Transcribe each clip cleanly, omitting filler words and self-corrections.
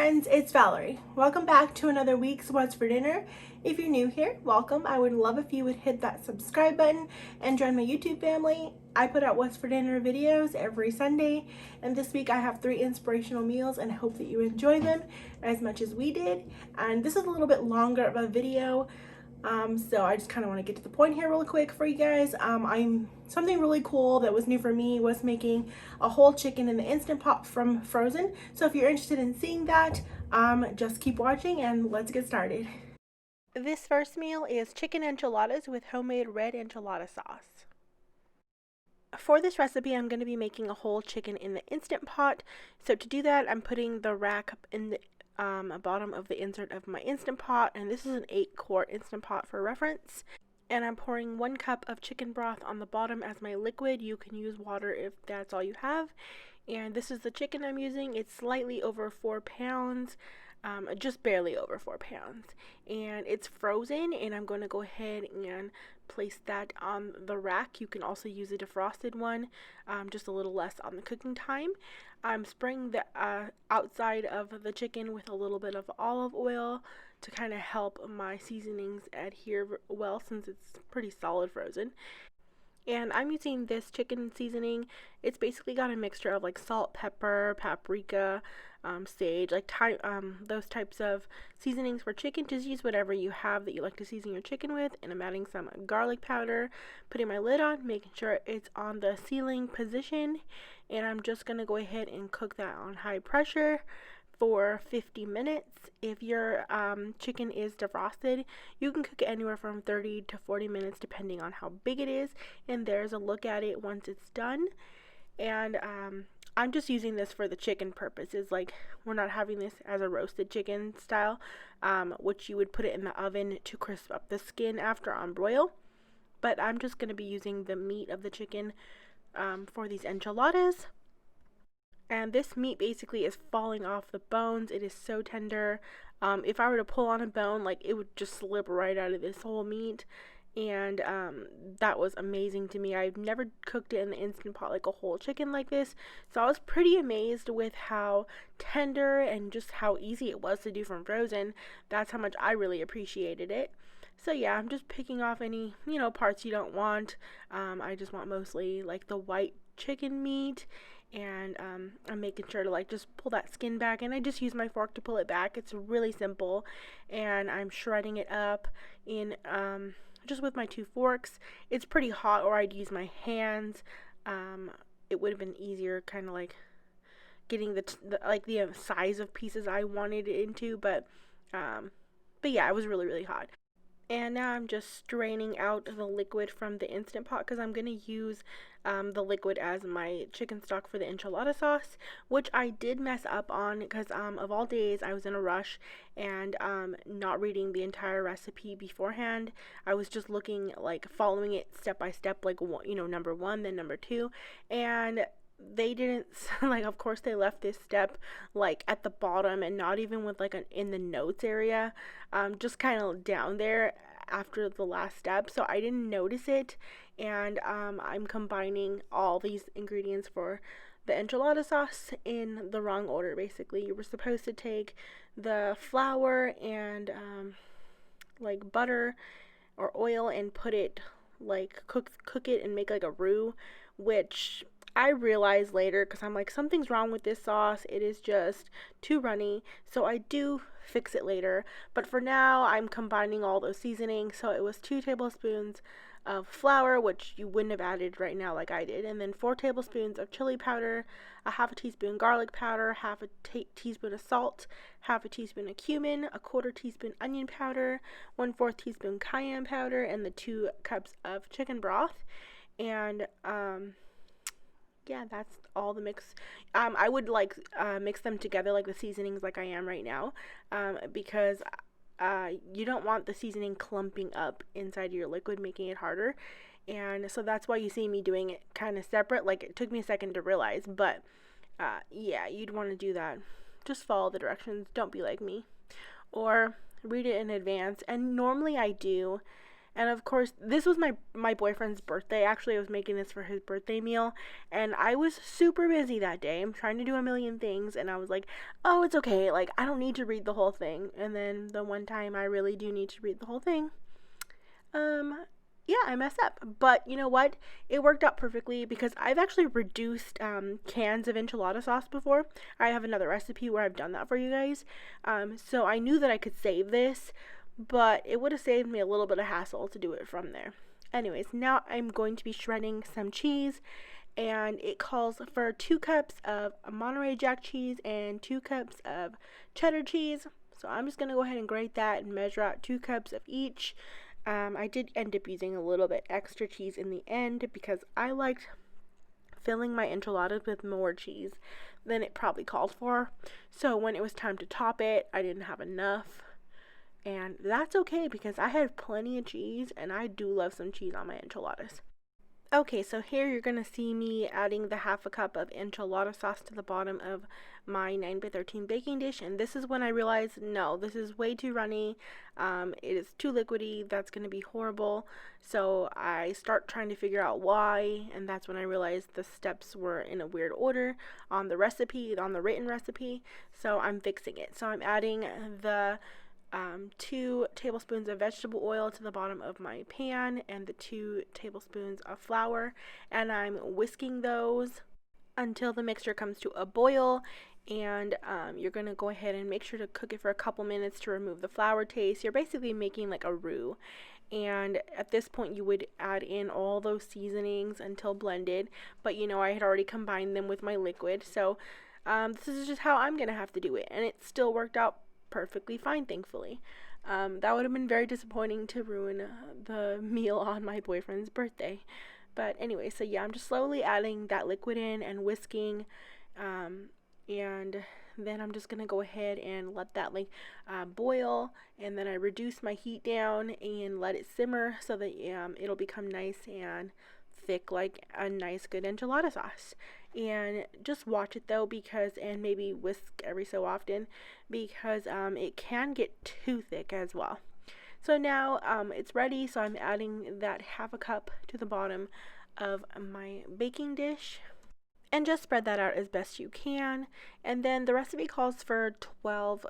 friends, it's Valerie. Welcome back to another week's What's for Dinner. If you're new here, welcome. I would love if you would hit that subscribe button and join my YouTube family. I put out What's for Dinner videos every Sunday, and this week I have 3 inspirational meals and I hope that you enjoy them as much as we did. And this is a little bit longer of a video. So I just kind of want to get to the point here real quick for you guys. Something really cool that was new for me was making a whole chicken in the Instant Pot from Frozen. So if you're interested in seeing that, just keep watching and let's get started. This first meal is chicken enchiladas with homemade red enchilada sauce. For this recipe, I'm going to be making a whole chicken in the Instant Pot. So to do that, I'm putting the rack up in the bottom of the insert of my Instant Pot, and this is an 8-quart Instant Pot for reference. And I'm pouring 1 cup of chicken broth on the bottom as my liquid. You can use water if that's all you have. And this is the chicken I'm using. It's slightly over 4 pounds, just barely over 4 pounds. And it's frozen, and I'm going to go ahead and place that on the rack. You can also use a defrosted one, just a little less on the cooking time. I'm spraying the outside of the chicken with a little bit of olive oil to kind of help my seasonings adhere well since it's pretty solid frozen. And I'm using this chicken seasoning. It's basically got a mixture of like salt, pepper, paprika, sage, like those types of seasonings for chicken. Just use whatever you have that you like to season your chicken with. And I'm adding some garlic powder, putting my lid on, making sure it's on the sealing position. And I'm just going to go ahead and cook that on high pressure for 50 minutes. If your chicken is defrosted, you can cook it anywhere from 30 to 40 minutes depending on how big it is. And there's a look at it once it's done. And I'm just using this for the chicken purposes. Like, we're not having this as a roasted chicken style, which you would put it in the oven to crisp up the skin after on broil. But I'm just going to be using the meat of the chicken for these enchiladas. And this meat basically is falling off the bones. It is so tender. If I were to pull on a bone, like, it would just slip right out of this whole meat. And that was amazing to me. I've never cooked it in the Instant Pot like a whole chicken like this. So I was pretty amazed with how tender and just how easy it was to do from frozen. That's how much I really appreciated it. So yeah, I'm just picking off any, parts you don't want. I just want mostly like the white chicken meat. And I'm making sure to like just pull that skin back, and I just use my fork to pull it back. It's really simple, and I'm shredding it up in just with my 2 forks. It's pretty hot, or I'd use my hands. It would have been easier, kind of like getting the size of pieces I wanted it into, but yeah, it was really, really hot. And now I'm just straining out the liquid from the Instant Pot because I'm going to use the liquid as my chicken stock for the enchilada sauce, which I did mess up on because of all days I was in a rush and not reading the entire recipe beforehand. I was just looking, like, following it step by step, like, number 1, then number 2, and they didn't, like, of course they left this step like at the bottom and not even with like in the notes area, just kind of down there after the last step, so I didn't notice it. And I'm combining all these ingredients for the enchilada sauce in the wrong order. Basically, you were supposed to take the flour and like butter or oil and put it, like, cook it and make like a roux, which I realized later because I'm like, something's wrong with this sauce. It is just too runny. So I do fix it later. But for now, I'm combining all those seasonings. So it was 2 tablespoons of flour, which you wouldn't have added right now like I did. And then 4 tablespoons of chili powder, a half a teaspoon garlic powder, half a teaspoon of salt, half a teaspoon of cumin, a 1/4 teaspoon onion powder, 1/4 teaspoon cayenne powder, and the 2 cups of chicken broth. And yeah, that's all the mix. I would like mix them together like the seasonings like I am right now, because you don't want the seasoning clumping up inside your liquid, making it harder. And so that's why you see me doing it kind of separate. Like, it took me a second to realize, but yeah, you'd want to do that. Just follow the directions. Don't be like me, or read it in advance. And normally I do. And of course, this was my boyfriend's birthday. Actually, I was making this for his birthday meal, and I was super busy that day. I'm trying to do a million things, and I was like, oh, it's okay. Like, I don't need to read the whole thing. And then the one time I really do need to read the whole thing, yeah, I messed up. But you know what? It worked out perfectly because I've actually reduced cans of enchilada sauce before. I have another recipe where I've done that for you guys. So I knew that I could save this, but it would have saved me a little bit of hassle to do it from there. Anyways, now I'm going to be shredding some cheese, and it calls for 2 cups of Monterey Jack cheese and 2 cups of cheddar cheese. So I'm just going to go ahead and grate that and measure out 2 cups of each. I did end up using a little bit extra cheese in the end because I liked filling my enchiladas with more cheese than it probably called for. So when it was time to top it, I didn't have enough. And that's okay because I had plenty of cheese, and I do love some cheese on my enchiladas. Okay, so here you're going to see me adding the 1/2 cup of enchilada sauce to the bottom of my 9x13 baking dish, and this is when I realized, no, this is way too runny. It is too liquidy. That's going to be horrible. So I start trying to figure out why, and that's when I realized the steps were in a weird order on the recipe, on the written recipe. So I'm fixing it. So I'm adding the 2 tablespoons of vegetable oil to the bottom of my pan and the 2 tablespoons of flour, and I'm whisking those until the mixture comes to a boil. And you're going to go ahead and make sure to cook it for a couple minutes to remove the flour taste. You're basically making like a roux, and at this point you would add in all those seasonings until blended, but you know, I had already combined them with my liquid, so this is just how I'm going to have to do it, and it still worked out perfectly fine, thankfully. That would have been very disappointing to ruin the meal on my boyfriend's birthday. But anyway, so yeah, I'm just slowly adding that liquid in and whisking, and then I'm just gonna go ahead and let that boil, and then I reduce my heat down and let it simmer so that it'll become nice and thick like a nice good enchilada sauce. And just watch it though, because, and maybe whisk every so often, because it can get too thick as well. So now it's ready, so I'm adding that 1/2 cup to the bottom of my baking dish, and just spread that out as best you can. And then the recipe calls for 12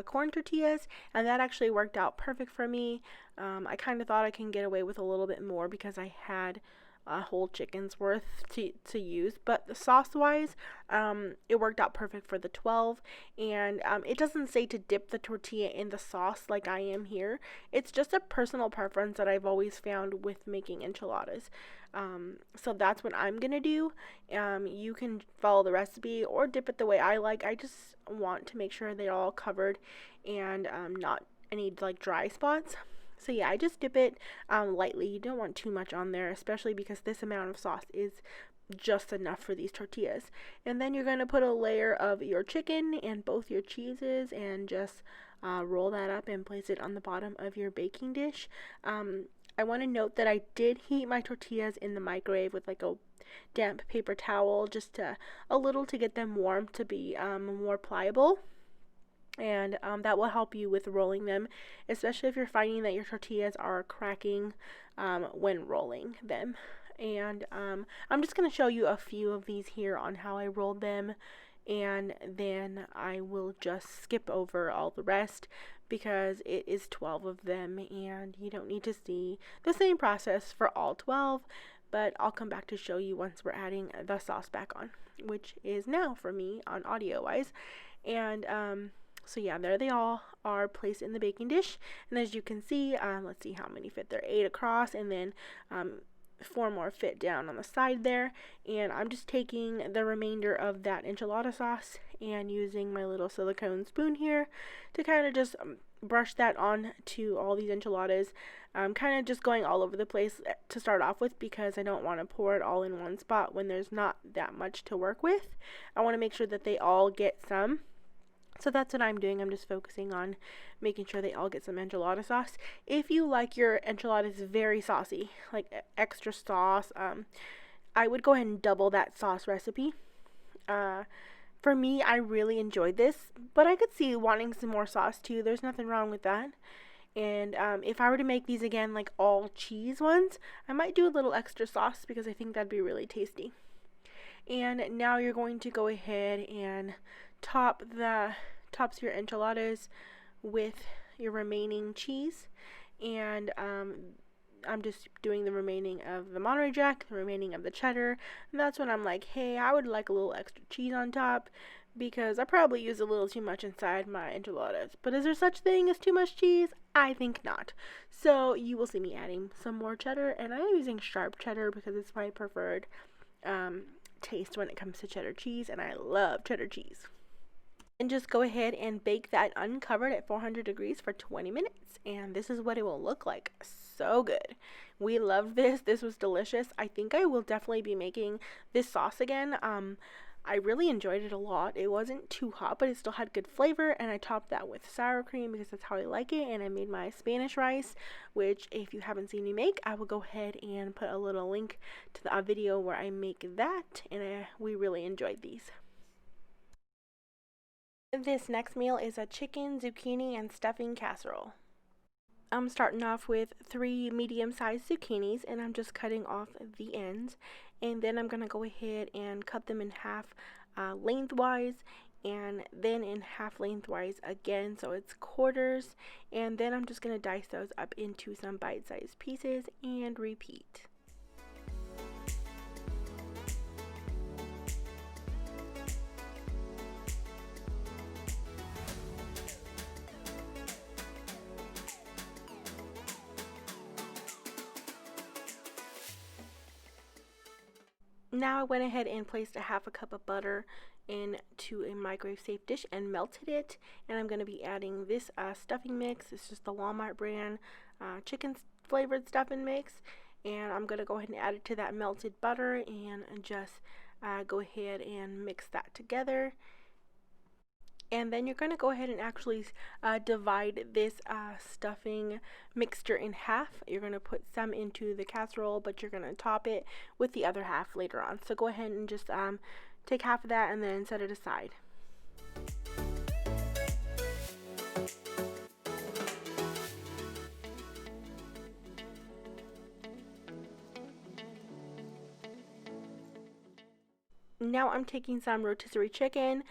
corn tortillas, and that actually worked out perfect for me. I kind of thought I can get away with a little bit more because I had a whole chicken's worth to use, but the sauce wise, it worked out perfect for the 12. And it doesn't say to dip the tortilla in the sauce like I am here. It's just a personal preference that I've always found with making enchiladas. So that's what I'm gonna do. You can follow the recipe or dip it the way I like. I just want to make sure they're all covered and not any like dry spots. So yeah, I just dip it lightly. You don't want too much on there, especially because this amount of sauce is just enough for these tortillas. And then you're going to put a layer of your chicken and both your cheeses, and just roll that up and place it on the bottom of your baking dish. I want to note that I did heat my tortillas in the microwave with like a damp paper towel, just a little to get them warm to be more pliable. And that will help you with rolling them, especially if you're finding that your tortillas are cracking when rolling them. And I'm just going to show you a few of these here on how I rolled them, and then I will just skip over all the rest because it is 12 of them and you don't need to see the same process for all 12, but I'll come back to show you once we're adding the sauce back on, which is now for me on audio wise. And so yeah, there they all are placed in the baking dish, and as you can see, let's see how many fit there. 8 across, and then 4 more fit down on the side there. And I'm just taking the remainder of that enchilada sauce and using my little silicone spoon here to kind of just brush that on to all these enchiladas. I'm kind of just going all over the place to start off with because I don't want to pour it all in one spot when there's not that much to work with. I want to make sure that they all get some. So that's what I'm doing. I'm just focusing on making sure they all get some enchilada sauce. If you like your enchiladas very saucy, like extra sauce, I would go ahead and double that sauce recipe. For me, I really enjoyed this, but I could see wanting some more sauce too. There's nothing wrong with that. And if I were to make these again, like all cheese ones, I might do a little extra sauce because I think that'd be really tasty. And now you're going to go ahead and tops your enchiladas with your remaining cheese. And I'm just doing the remaining of the Monterey Jack, the remaining of the cheddar, and that's when I'm like, hey, I would like a little extra cheese on top, because I probably use a little too much inside my enchiladas. But is there such thing as too much cheese? I think not. So you will see me adding some more cheddar, and I am using sharp cheddar because it's my preferred taste when it comes to cheddar cheese, and I love cheddar cheese. And just go ahead and bake that uncovered at 400 degrees for 20 minutes. And this is what it will look like. So good. We loved this. This was delicious. I think I will definitely be making this sauce again. I really enjoyed it a lot. It wasn't too hot, but it still had good flavor. And I topped that with sour cream because that's how I like it. And I made my Spanish rice, which if you haven't seen me make, I will go ahead and put a little link to the video where I make that. And we really enjoyed these. This next meal is a chicken, zucchini, and stuffing casserole. I'm starting off with 3 medium-sized zucchinis, and I'm just cutting off the ends. And then I'm going to go ahead and cut them in half lengthwise, and then in half lengthwise again, so it's quarters. And then I'm just going to dice those up into some bite-sized pieces and repeat. Now I went ahead and placed a half a cup of butter into a microwave safe dish and melted it, and I'm going to be adding this stuffing mix. It's just the Walmart brand chicken flavored stuffing mix, and I'm going to go ahead and add it to that melted butter and just go ahead and mix that together. And then you're going to go ahead and actually divide this stuffing mixture in half. You're going to put some into the casserole, but you're going to top it with the other half later on. So go ahead and just take half of that and then set it aside. Now I'm taking some rotisserie chicken.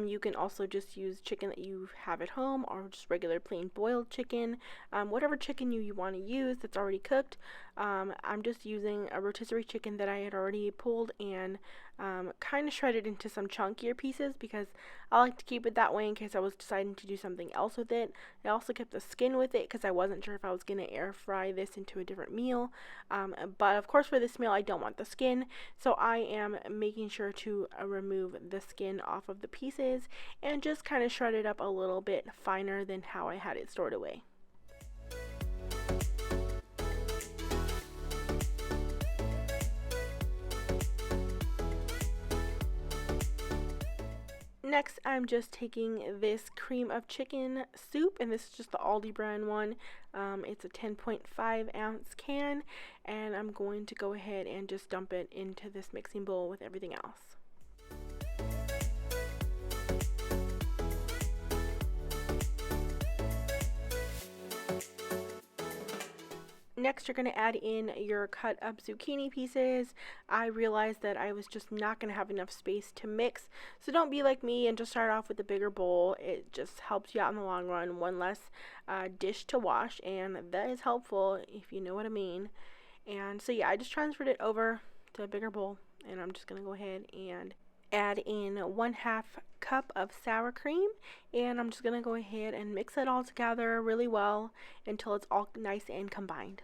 You can also just use chicken that you have at home or just regular plain boiled chicken. Whatever chicken you want to use that's already cooked. I'm just using a rotisserie chicken that I had already pulled and kind of shredded into some chunkier pieces because I like to keep it that way in case I was deciding to do something else with it. I also kept the skin with it because I wasn't sure if I was going to air fry this into a different meal. But of course for this meal I don't want the skin, so I am making sure to remove the skin off of the pieces and just kind of shred it up a little bit finer than how I had it stored away. Next, I'm just taking this cream of chicken soup, and this is just the Aldi brand one. It's a 10.5 ounce can, and I'm going to go ahead and just dump it into this mixing bowl with everything else. Next, you're going to add in your cut up zucchini pieces. I realized that I was just not going to have enough space to mix, so don't be like me and just start off with a bigger bowl. It just helps you out in the long run. One less dish to wash, and that is helpful if you know what I mean. And so yeah, I just transferred it over to a bigger bowl, and I'm just going to go ahead and add in 1/2 cup of sour cream, and I'm just going to go ahead and mix it all together really well until it's all nice and combined.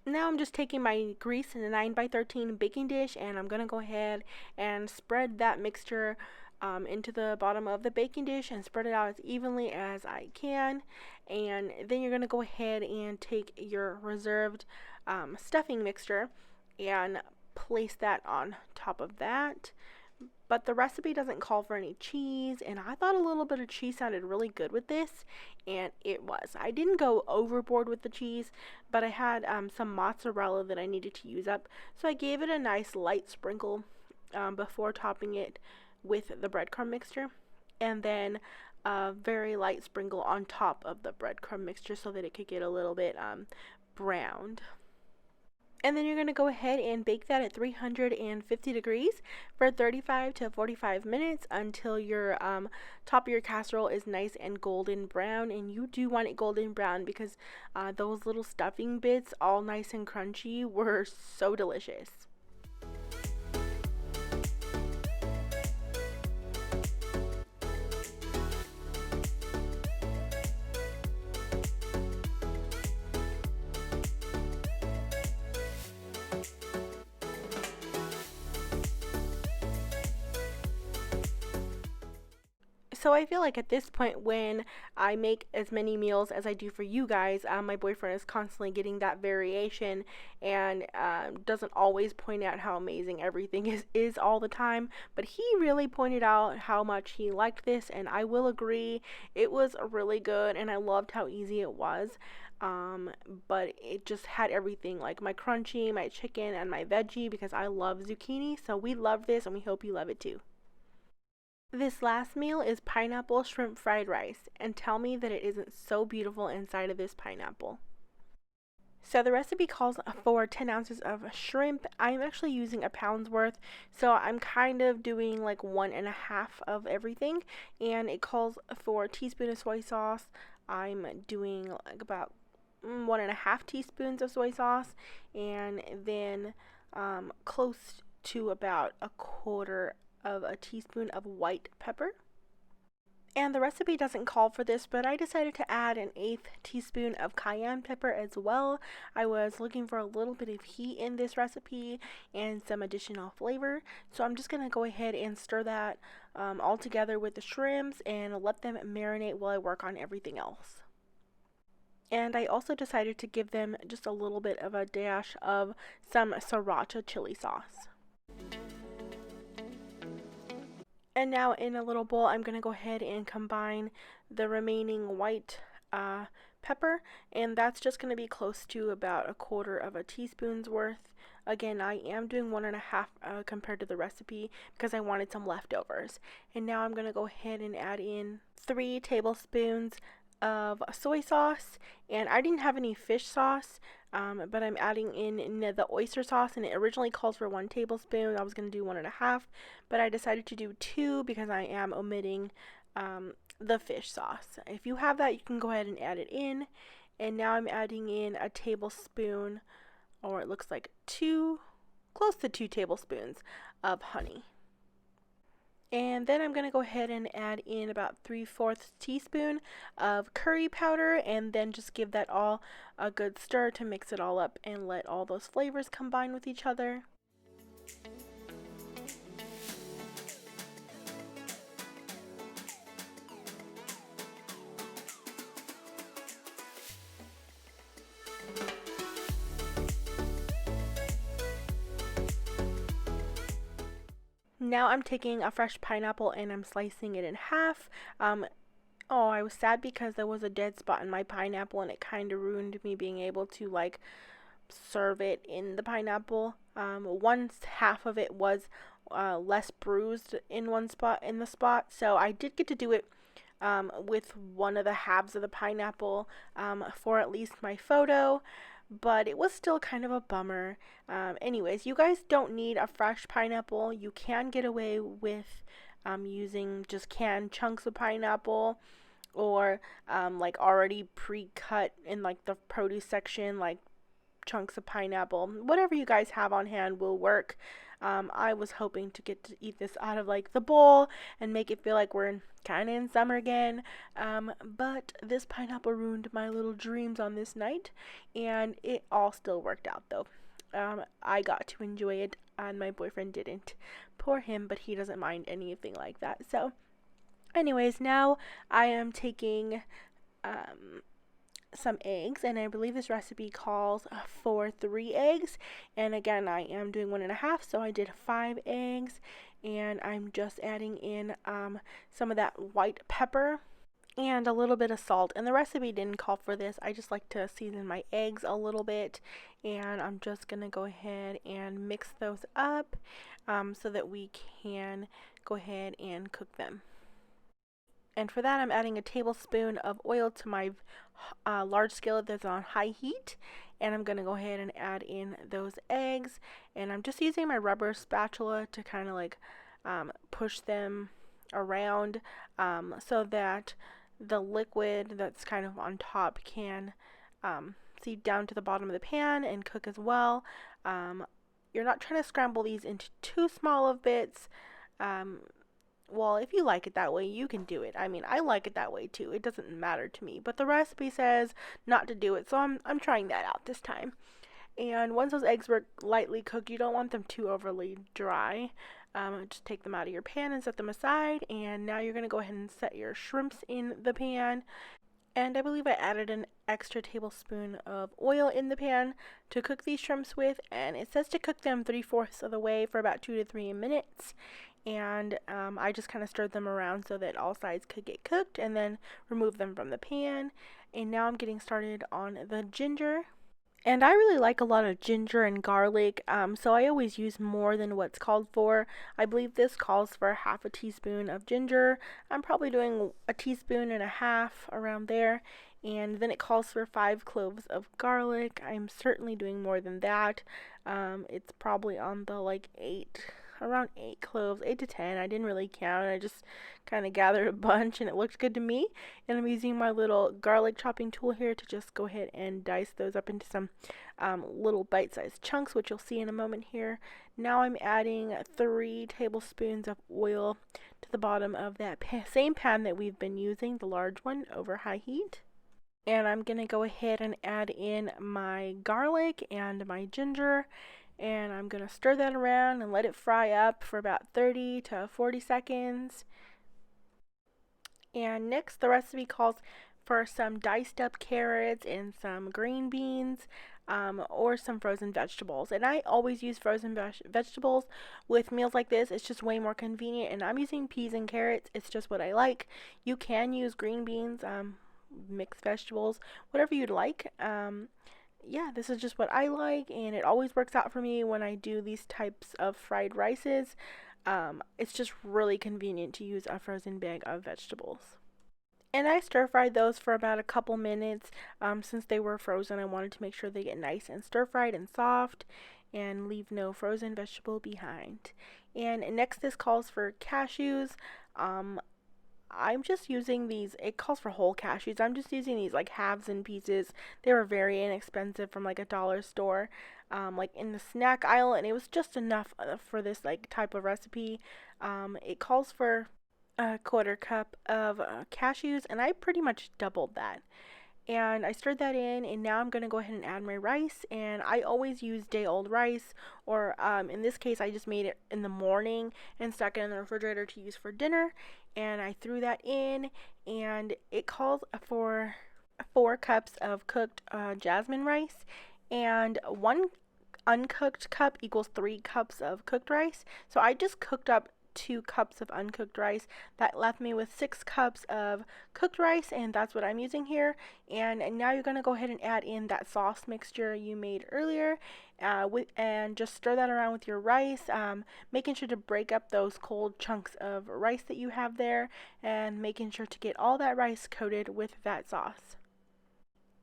Now I'm just taking my grease in a 9x13 baking dish, and I'm going to go ahead and spread that mixture into the bottom of the baking dish and spread it out as evenly as I can. And then you're going to go ahead and take your reserved stuffing mixture and place that on top of that. But the recipe doesn't call for any cheese, and I thought a little bit of cheese sounded really good with this, and it was. I didn't go overboard with the cheese, but I had some mozzarella that I needed to use up, so I gave it a nice light sprinkle before topping it with the breadcrumb mixture, and then a very light sprinkle on top of the breadcrumb mixture so that it could get a little bit browned. And then you're going to go ahead and bake that at 350 degrees for 35 to 45 minutes until your top of your casserole is nice and golden brown. And you do want it golden brown because those little stuffing bits, all nice and crunchy, were so delicious. So I feel like at this point, when I make as many meals as I do for you guys, my boyfriend is constantly getting that variation and doesn't always point out how amazing everything is all the time. But he really pointed out how much he liked this, and I will agree, it was really good, and I loved how easy it was. But it just had everything, like my crunchy, my chicken, and my veggie, because I love zucchini. So we love this, and we hope you love it too. This last meal is pineapple shrimp fried rice, and tell me that it isn't so beautiful inside of this pineapple. So the recipe calls for 10 ounces of shrimp. I'm actually using a pound's worth, so I'm kind of doing like 1.5 of everything, and it calls for a teaspoon of soy sauce. I'm doing like about 1.5 teaspoons of soy sauce, and then close to about 1/4 of a teaspoon of white pepper. And the recipe doesn't call for this, but I decided to add 1/8 teaspoon of cayenne pepper as well. I was looking for a little bit of heat in this recipe and some additional flavor, so I'm just going to go ahead and stir that all together with the shrimps and let them marinate while I work on everything else. And I also decided to give them just a little bit of a dash of some sriracha chili sauce. And now in a little bowl, I'm going to go ahead and combine the remaining white pepper, and that's just going to be close to about 1/4 of a teaspoon's worth. Again, I am doing 1.5 compared to the recipe because I wanted some leftovers. And now I'm going to go ahead and add in 3 tablespoons of soy sauce, and I didn't have any fish sauce, but I'm adding in the oyster sauce, and it originally calls for 1 tablespoon. I was going to do 1.5, but I decided to do 2 because I am omitting the fish sauce. If you have that, you can go ahead and add it in. And now I'm adding in a tablespoon, or it looks like close to 2 tablespoons of honey. And then I'm going to go ahead and add in about 3/4 teaspoon of curry powder, and then just give that all a good stir to mix it all up and let all those flavors combine with each other. Now I'm taking a fresh pineapple and I'm slicing it in half. Oh, I was sad because there was a dead spot in my pineapple, and it kind of ruined me being able to like serve it in the pineapple. One half of it was less bruised in the spot, so I did get to do it with one of the halves of the pineapple for at least my photo, but it was still kind of a bummer. Anyways, you guys don't need a fresh pineapple. You can get away with using just canned chunks of pineapple, or like already pre-cut in like the produce section, like chunks of pineapple. Whatever you guys have on hand will work. I was hoping to get to eat this out of like the bowl and make it feel like we're kind of in summer again, but this pineapple ruined my little dreams on this night, and it all still worked out though. I got to enjoy it, and my boyfriend didn't. Poor him, but he doesn't mind anything like that. So anyways, now I am taking some eggs, and I believe this recipe calls for 3 eggs, and again I am doing 1.5, so I did 5 eggs, and I'm just adding in some of that white pepper and a little bit of salt. And the recipe didn't call for this. I just like to season my eggs a little bit, and I'm just gonna go ahead and mix those up so that we can go ahead and cook them. And for that, I'm adding a tablespoon of oil to my large skillet that's on high heat, and I'm gonna go ahead and add in those eggs, and I'm just using my rubber spatula to kind of like push them around so that the liquid that's kind of on top can seep down to the bottom of the pan and cook as well. You're not trying to scramble these into too small of bits. Well, if you like it that way, you can do it. I mean, I like it that way too. It doesn't matter to me, but the recipe says not to do it, so I'm trying that out this time. And once those eggs were lightly cooked, you don't want them too overly dry. Just take them out of your pan and set them aside. And now you're going to go ahead and set your shrimps in the pan. And I believe I added an extra tablespoon of oil in the pan to cook these shrimps with. And it says to cook them 3/4 of the way for about 2 to 3 minutes. And I just kind of stirred them around so that all sides could get cooked, and then remove them from the pan. And now I'm getting started on the ginger. And I really like a lot of ginger and garlic, so I always use more than what's called for. I believe this calls for 1/2 teaspoon of ginger. I'm probably doing 1.5 teaspoons around there. And then it calls for 5 cloves of garlic. I'm certainly doing more than that. It's probably on the around 8 cloves, 8 to 10. I didn't really count. I just kind of gathered a bunch and it looked good to me. And I'm using my little garlic chopping tool here to just go ahead and dice those up into some little bite-sized chunks, which you'll see in a moment here. Now I'm adding 3 tablespoons of oil to the bottom of that same pan that we've been using, the large one, over high heat. And I'm going to go ahead and add in my garlic and my ginger, and I'm going to stir that around and let it fry up for about 30 to 40 seconds. And next, the recipe calls for some diced up carrots and some green beans, or some frozen vegetables. And I always use frozen vegetables with meals like this. It's just way more convenient, and I'm using peas and carrots. It's just what I like. You can use green beans, mixed vegetables, whatever you'd like. Yeah, this is just what I like, and it always works out for me when I do these types of fried rices. It's just really convenient to use a frozen bag of vegetables. And I stir fried those for about a couple minutes. Since they were frozen, I wanted to make sure they get nice and stir fried and soft and leave no frozen vegetable behind. And next, this calls for cashews. I'm just using these, it calls for whole cashews. I'm just using these like halves and pieces. They were very inexpensive from like a dollar store, like in the snack aisle, and it was just enough for this like type of recipe. It calls for a 1/4 cup of cashews, and I pretty much doubled that. And I stirred that in, and now I'm going to go ahead and add my rice. And I always use day-old rice, or in this case I just made it in the morning and stuck it in the refrigerator to use for dinner. And I threw that in, and it calls for 4 cups of cooked jasmine rice, and 1 uncooked cup equals 3 cups of cooked rice. So I just cooked up 2 cups of uncooked rice. That left me with 6 cups of cooked rice, and that's what I'm using here. And now you're going to go ahead and add in that sauce mixture you made earlier, and just stir that around with your rice, making sure to break up those cold chunks of rice that you have there, and making sure to get all that rice coated with that sauce.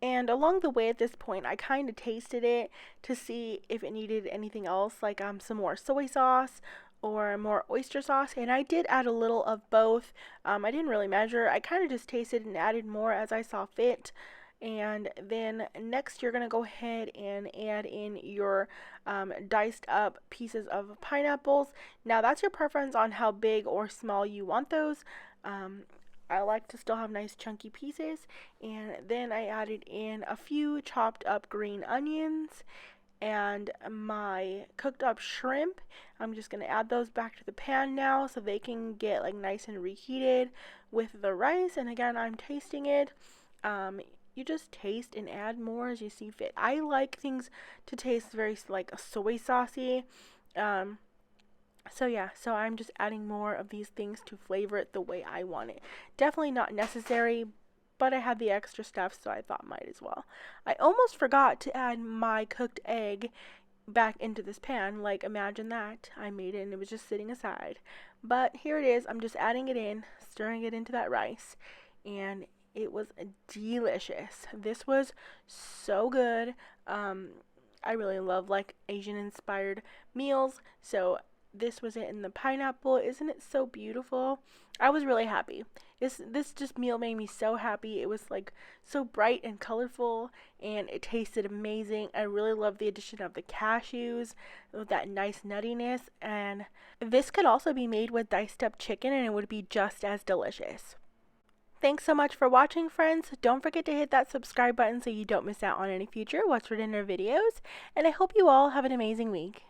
And along the way at this point, I kind of tasted it to see if it needed anything else, like some more soy sauce or more oyster sauce, and I did add a little of both. I didn't really measure. I kind of just tasted and added more as I saw fit. And then next, you're going to go ahead and add in your diced up pieces of pineapples. Now, that's your preference on how big or small you want those. I like to still have nice chunky pieces. And then I added in a few chopped up green onions and my cooked up shrimp. I'm just going to add those back to the pan now so they can get like nice and reheated with the rice. And again, I'm tasting it. you just taste and add more as you see fit. I like things to taste very like soy saucy. So yeah, so I'm just adding more of these things to flavor it the way I want it. Definitely not necessary, but I had the extra stuff, so I thought might as well. I almost forgot to add my cooked egg back into this pan. Like, imagine that. I made it and it was just sitting aside. But here it is. I'm just adding it in, stirring it into that rice, and it was delicious. This was so good. I really love like Asian inspired meals, so this was it in the pineapple. Isn't it so beautiful? I was really happy. This just meal made me so happy. It was like so bright and colorful, and it tasted amazing. I really love the addition of the cashews with that nice nuttiness, and this could also be made with diced up chicken and it would be just as delicious. Thanks so much for watching, friends. Don't forget to hit that subscribe button so you don't miss out on any future What's for Dinner videos, and I hope you all have an amazing week.